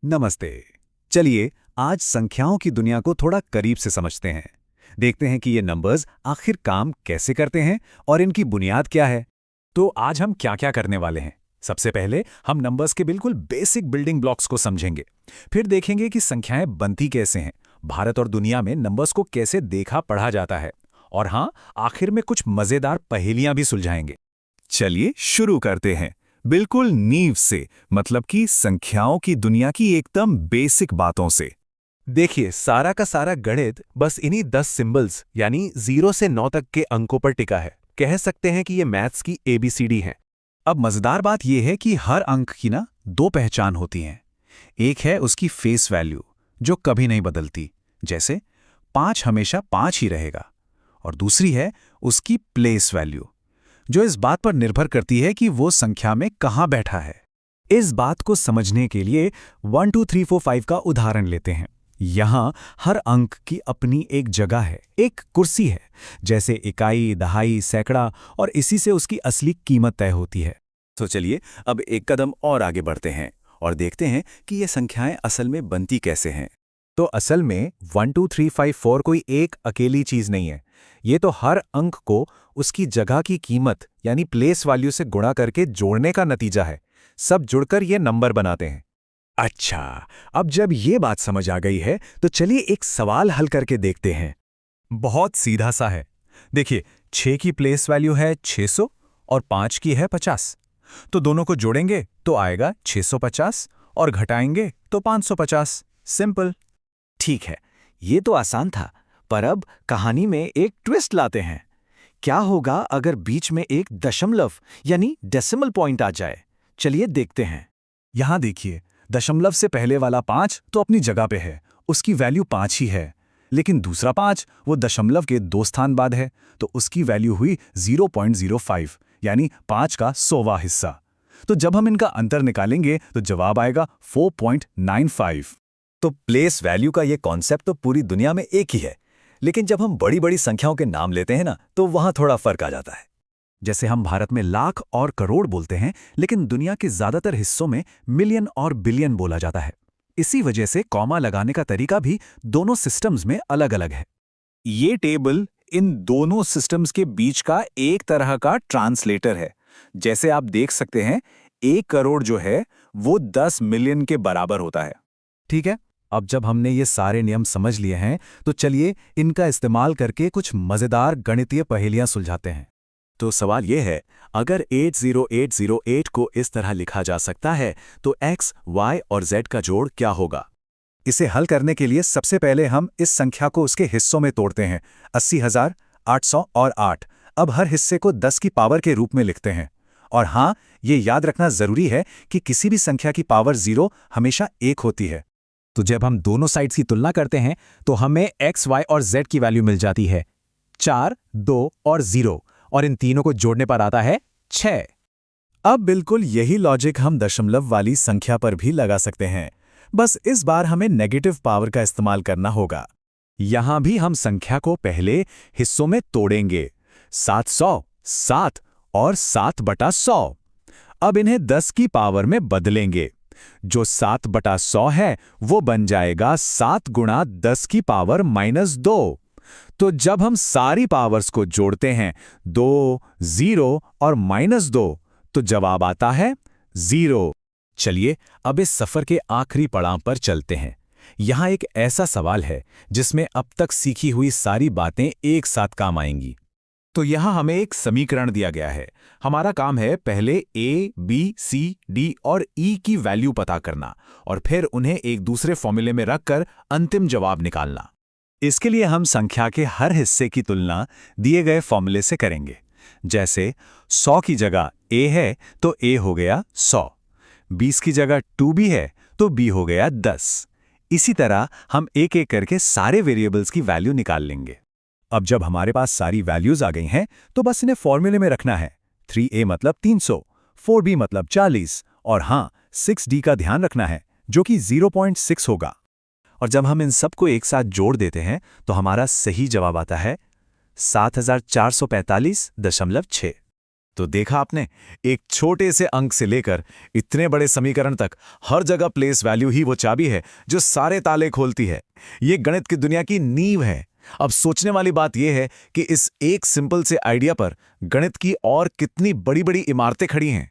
नमस्ते। चलिए आज संख्याओं की दुनिया को थोड़ा करीब से समझते हैं। देखते हैं कि ये नंबर्स आखिर काम कैसे करते हैं और इनकी बुनियाद क्या है। तो आज हम क्या-क्या करने वाले हैं। सबसे पहले हम नंबर्स के बिल्कुल बेसिक बिल्डिंग ब्लॉक्स को समझेंगे। फिर देखेंगे कि संख्याएं बनती कैसे हैं, भारत और दुनिया में नंबर्स को कैसे देखा पढ़ा जाता है। और हाँ, आखिर में कुछ मजेदार पहेलियां भी सुलझाएंगे। चलिए शुरू करते हैं बिल्कुल नींव से, मतलब कि संख्याओं की दुनिया की एकदम बेसिक बातों से। देखिए, सारा का सारा गणित बस इन्हीं 10 सिंबल्स यानी 0 से 9 तक के अंकों पर टिका है। कह सकते हैं कि ये मैथ्स की एबीसीडी है। अब मजेदार बात यह है कि हर अंक की ना दो पहचान होती हैं। एक है उसकी फेस वैल्यू, जो कभी नहीं बदलती, जैसे 5 हमेशा 5 ही रहेगा। और दूसरी है उसकी प्लेस वैल्यू, जो इस बात पर निर्भर करती है कि वो संख्या में कहाँ बैठा है। इस बात को समझने के लिए 1 2 3 4 5 का उदाहरण लेते हैं। यहाँ हर अंक की अपनी एक जगह है, एक कुर्सी है, जैसे इकाई, दहाई, सैकड़ा, और इसी से उसकी असली कीमत तय होती है। तो चलिए अब एक कदम और आगे बढ़ते हैं और देखते हैं कि ये संख्याएं असल में बनती कैसे हैं। तो असल में 1 2 3 5 4 कोई एक अकेली चीज नहीं है। ये तो हर अंक को उसकी जगह की कीमत यानी प्लेस वैल्यू से गुणा करके जोड़ने का नतीजा है। सब जुड़कर ये नंबर बनाते हैं। अच्छा, अब जब ये बात समझ आ गई है तो चलिए एक सवाल हल करके देखते हैं। बहुत सीधा सा है। देखिए, 6 की प्लेस वैल्यू है 600 और 5 की है 50। तो दोनों को जोड़ेंगे तो आएगा 650 और घटाएंगे तो 550। सिंपल। ठीक है, ये तो आसान था, पर अब कहानी में एक ट्विस्ट लाते हैं। क्या होगा अगर बीच में एक दशमलव यानी डेसिमल पॉइंट आ जाए? चलिए देखते हैं। यहां देखिए, दशमलव से पहले वाला 5 तो अपनी जगह पे है, उसकी वैल्यू 5 ही है। लेकिन दूसरा 5 वो दशमलव के 2 स्थान बाद है, तो उसकी वैल्यू हुई 0.05 यानी 5 का 100वां हिस्सा। तो जब हम इनका अंतर निकालेंगे तो जवाब आएगा 4.95। तो प्लेस वैल्यू का ये कॉन्सेप्ट तो पूरी दुनिया में एक ही है, लेकिन जब हम बड़ी बड़ी संख्याओं के नाम लेते हैं ना, तो वहां थोड़ा फर्क आ जाता है। जैसे हम भारत में लाख और करोड़ बोलते हैं, लेकिन दुनिया के ज्यादातर हिस्सों में मिलियन और बिलियन बोला जाता है। इसी वजह से कॉमा लगाने का तरीका भी दोनों सिस्टम्स में अलग-अलग है। ये टेबल इन दोनों सिस्टम्स के बीच का एक तरह का ट्रांसलेटर है। जैसे आप देख सकते हैं, 1 करोड़ जो है वो 10 मिलियन के बराबर होता है। ठीक है, अब जब हमने ये सारे नियम समझ लिए हैं, तो चलिए इनका इस्तेमाल करके कुछ मजेदार गणितीय पहेलियां सुलझाते हैं। तो सवाल यह है, अगर 80808 को इस तरह लिखा जा सकता है, तो x, y और z का जोड़ क्या होगा? इसे हल करने के लिए सबसे पहले हम इस संख्या को उसके हिस्सों में तोड़ते हैं। 80,000, 800 और 8। अब हर हिस्से को 10 की पावर के रूप में लिखते हैं। और हाँ, ये याद रखना जरूरी है कि किसी भी संख्या की पावर 0 हमेशा 1 होती है। तो जब हम दोनों साइड्स की तुलना करते हैं तो हमें x, y और z की वैल्यू मिल जाती है 4, 2 और 0, और इन तीनों को जोड़ने पर आता है 6। अब बिल्कुल यही लॉजिक हम दशमलव वाली संख्या पर भी लगा सकते हैं, बस इस बार हमें नेगेटिव पावर का इस्तेमाल करना होगा। यहां भी हम संख्या को पहले हिस्सों में तोड़ेंगे। 700, 7 और 7/100। अब इन्हें 10 की पावर में बदलेंगे। जो 7/100 है वो बन जाएगा 7 गुणा 10 की पावर -2। तो जब हम सारी पावर्स को जोड़ते हैं, 2, 0 और -2, तो जवाब आता है 0। चलिए अब इस सफर के आखिरी पड़ाव पर चलते हैं। यहां एक ऐसा सवाल है जिसमें अब तक सीखी हुई सारी बातें एक साथ काम आएंगी। तो यहां हमें एक समीकरण दिया गया है। हमारा काम है पहले ए, बी, सी, डी और ई की वैल्यू पता करना और फिर उन्हें एक दूसरे फॉर्मूले में रखकर अंतिम जवाब निकालना। इसके लिए हम संख्या के हर हिस्से की तुलना दिए गए फॉर्मूले से करेंगे। जैसे 100 की जगह a है तो a हो गया 100, 20 की जगह 2b है तो b हो गया 10। इसी तरह हम एक एक करके सारे वेरिएबल्स की वैल्यू निकाल लेंगे। अब जब हमारे पास सारी वैल्यूज आ गई हैं, तो बस इन्हें फॉर्मूले में रखना है। 3a मतलब 300, 4b मतलब 40 और हाँ, 6d का ध्यान रखना है जो कि 0.6 होगा। और जब हम इन सब को एक साथ जोड़ देते हैं तो हमारा सही जवाब आता है 7445.6। तो देखा आपने, एक छोटे से अंक से लेकर इतने बड़े समीकरण तक हर जगह प्लेस वैल्यू ही वो चाबी है जो सारे ताले खोलती है। ये गणित की दुनिया की नींव है। अब सोचने वाली बात यह है कि इस एक सिंपल से आइडिया पर गणित की और कितनी बड़ी बड़ी इमारतें खड़ी हैं।